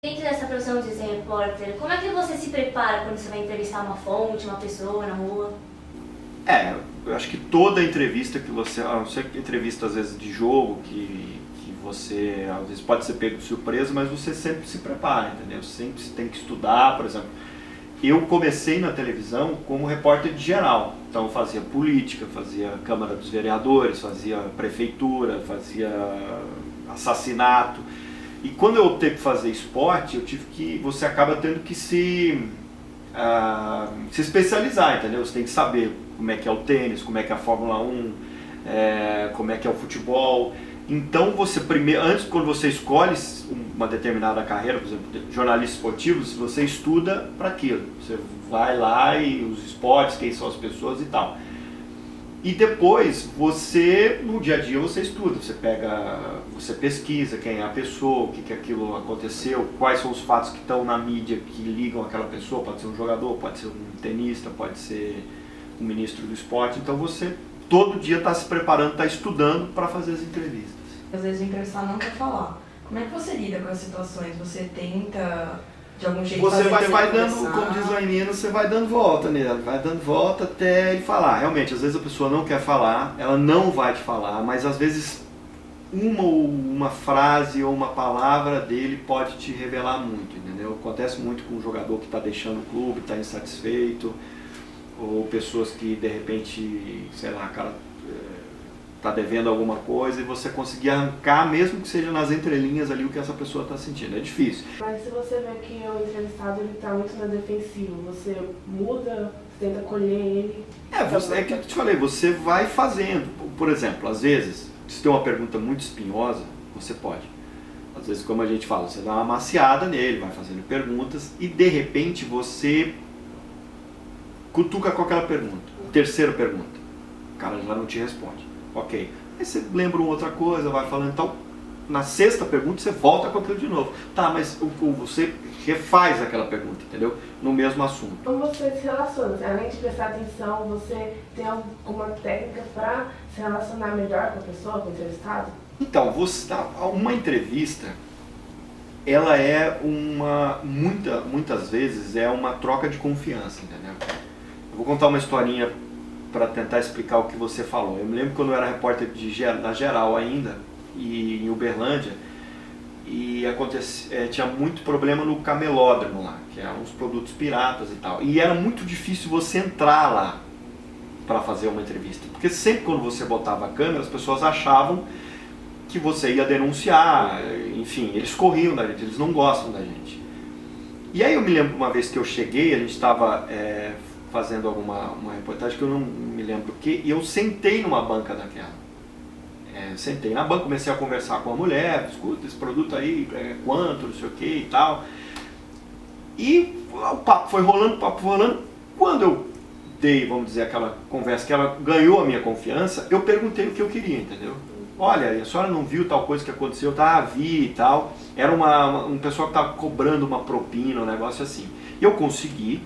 Dentro dessa profissão de ser repórter, como é que você se prepara quando você vai entrevistar uma fonte, uma pessoa na rua? Eu acho que toda entrevista que você, a não ser que entrevista às vezes de jogo, que você às vezes pode ser pego de surpresa, mas você sempre se prepara, entendeu? Sempre tem que estudar, por exemplo. Eu comecei na televisão como repórter de geral, então eu fazia política, fazia Câmara dos Vereadores, fazia prefeitura, fazia assassinato. E quando eu optei por fazer esporte, você acaba tendo que se especializar, entendeu? Você tem que saber como é que é o tênis, como é que é a Fórmula 1, como é que é o futebol. Então você primeiro, antes quando você escolhe uma determinada carreira, por exemplo, jornalista esportivo, você estuda para aquilo. Você vai lá e os esportes, quem são as pessoas e tal. E depois você, no dia a dia você estuda, você pesquisa quem é a pessoa, o que aquilo aconteceu, quais são os fatos que estão na mídia que ligam aquela pessoa, pode ser um jogador, pode ser um tenista, pode ser um ministro do esporte, então você todo dia está se preparando, está estudando para fazer as entrevistas. Às vezes o entrevistado não quer falar. Como é que você lida com as situações? Você tenta, de algum jeito, você fazer vai dando, conversar? como diz a menina, você vai dando volta nele, vai dando volta até ele falar. Realmente, às vezes a pessoa não quer falar, ela não vai te falar, mas às vezes uma frase ou uma palavra dele pode te revelar muito, entendeu? Acontece muito com um jogador que está deixando o clube, está insatisfeito, ou pessoas que de repente, sei lá, cara, está devendo alguma coisa e você conseguir arrancar, mesmo que seja nas entrelinhas ali, o que essa pessoa está sentindo. É difícil. Mas se você vê que o entrevistado está muito na defensiva, você muda, você tenta acolher ele? É que eu te falei, você vai fazendo. Por exemplo, às vezes, se tem uma pergunta muito espinhosa, você pode. Às vezes, como a gente fala, você dá uma maciada nele, vai fazendo perguntas e de repente você cutuca com aquela pergunta. Terceira pergunta. O cara já não te responde. Ok. Aí você lembra uma outra coisa, vai falando. Então, na sexta pergunta, você volta com aquilo de novo. Tá, mas você refaz aquela pergunta, entendeu? No mesmo assunto. Como você se relaciona? Além de prestar atenção, você tem alguma técnica para se relacionar melhor com a pessoa, com o entrevistado? Então, uma entrevista, ela é muitas vezes é uma troca de confiança, entendeu? Eu vou contar uma historinha para tentar explicar o que você falou. Eu me lembro quando eu era repórter da Geral ainda, e em Uberlândia, e tinha muito problema no camelódromo lá, que eram uns produtos piratas e tal. E era muito difícil você entrar lá para fazer uma entrevista, porque sempre quando você botava a câmera, as pessoas achavam que você ia denunciar, enfim, eles corriam da gente, eles não gostam da gente. E aí eu me lembro uma vez que eu cheguei, a gente estava fazendo uma reportagem que eu não me lembro o que, e eu sentei numa banca daquela. Sentei na banca, comecei a conversar com a mulher, escuta, esse produto aí, quanto, não sei o que e tal. E o papo foi rolando, Quando eu dei, vamos dizer, aquela conversa que ela ganhou a minha confiança, eu perguntei o que eu queria, entendeu? Olha, a senhora não viu tal coisa que aconteceu? Tá, vi e tal. Era um pessoal que estava cobrando uma propina, um negócio assim. E eu consegui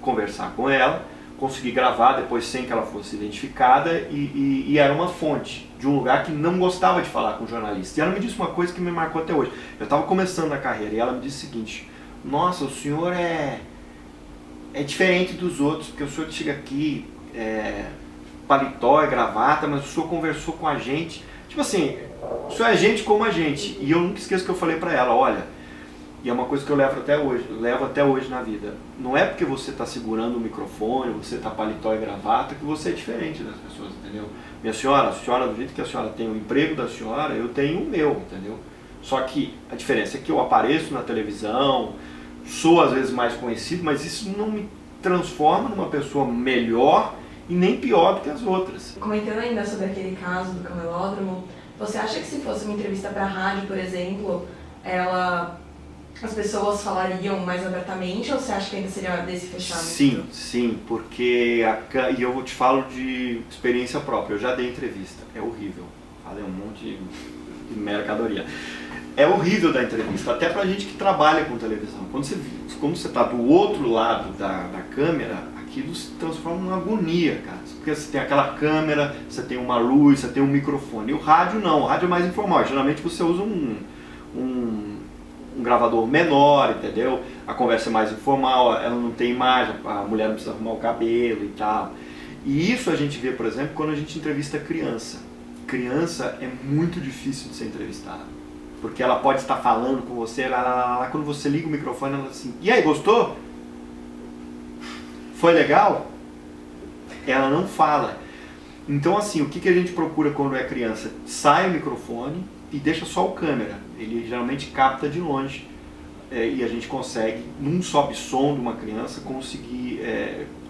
conversar com ela, consegui gravar depois sem que ela fosse identificada e era uma fonte de um lugar que não gostava de falar com jornalista. E ela me disse uma coisa que me marcou até hoje. Eu estava começando a carreira e ela me disse o seguinte: nossa, o senhor é diferente dos outros, porque o senhor chega aqui, paletó e gravata, mas o senhor conversou com a gente. Tipo assim, o senhor é gente como a gente. E eu nunca esqueço que eu falei pra ela: olha, e é uma coisa que eu levo até hoje na vida. Não é porque você está segurando o microfone, você está paletó e gravata, que você é diferente das pessoas, entendeu? Minha senhora, a senhora, do jeito que a senhora tem o emprego da senhora, eu tenho o meu, entendeu? Só que a diferença é que eu apareço na televisão, sou às vezes mais conhecido, mas isso não me transforma numa pessoa melhor e nem pior do que as outras. Comentando ainda sobre aquele caso do camelódromo, você acha que se fosse uma entrevista para a rádio, por exemplo, as pessoas falariam mais abertamente, ou você acha que ainda seria desse fechamento? Sim, porque e eu te falo de experiência própria, eu já dei entrevista, é horrível, falei um monte de mercadoria. É horrível dar entrevista, até pra gente que trabalha com televisão. Quando você tá do outro lado da câmera, aquilo se transforma numa agonia, cara. Porque você tem aquela câmera, você tem uma luz, você tem um microfone. E o rádio não, o rádio é mais informal. Geralmente você usa um um gravador menor, entendeu? A conversa é mais informal, ela não tem imagem, a mulher não precisa arrumar o cabelo e tal. E isso a gente vê, por exemplo, quando a gente entrevista criança. Criança é muito difícil de ser entrevistada, porque ela pode estar falando com você, quando você liga o microfone, ela assim, e aí, gostou? Foi legal? Ela não fala. Então, assim, o que a gente procura quando é criança? Sai o microfone e deixa só o câmera. Ele geralmente capta de longe e a gente consegue, num sobe som de uma criança, conseguir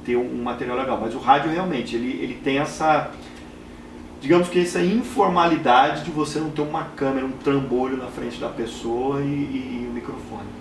ter um material legal. Mas o rádio realmente, ele tem essa, digamos que essa informalidade de você não ter uma câmera, um trambolho na frente da pessoa e o microfone.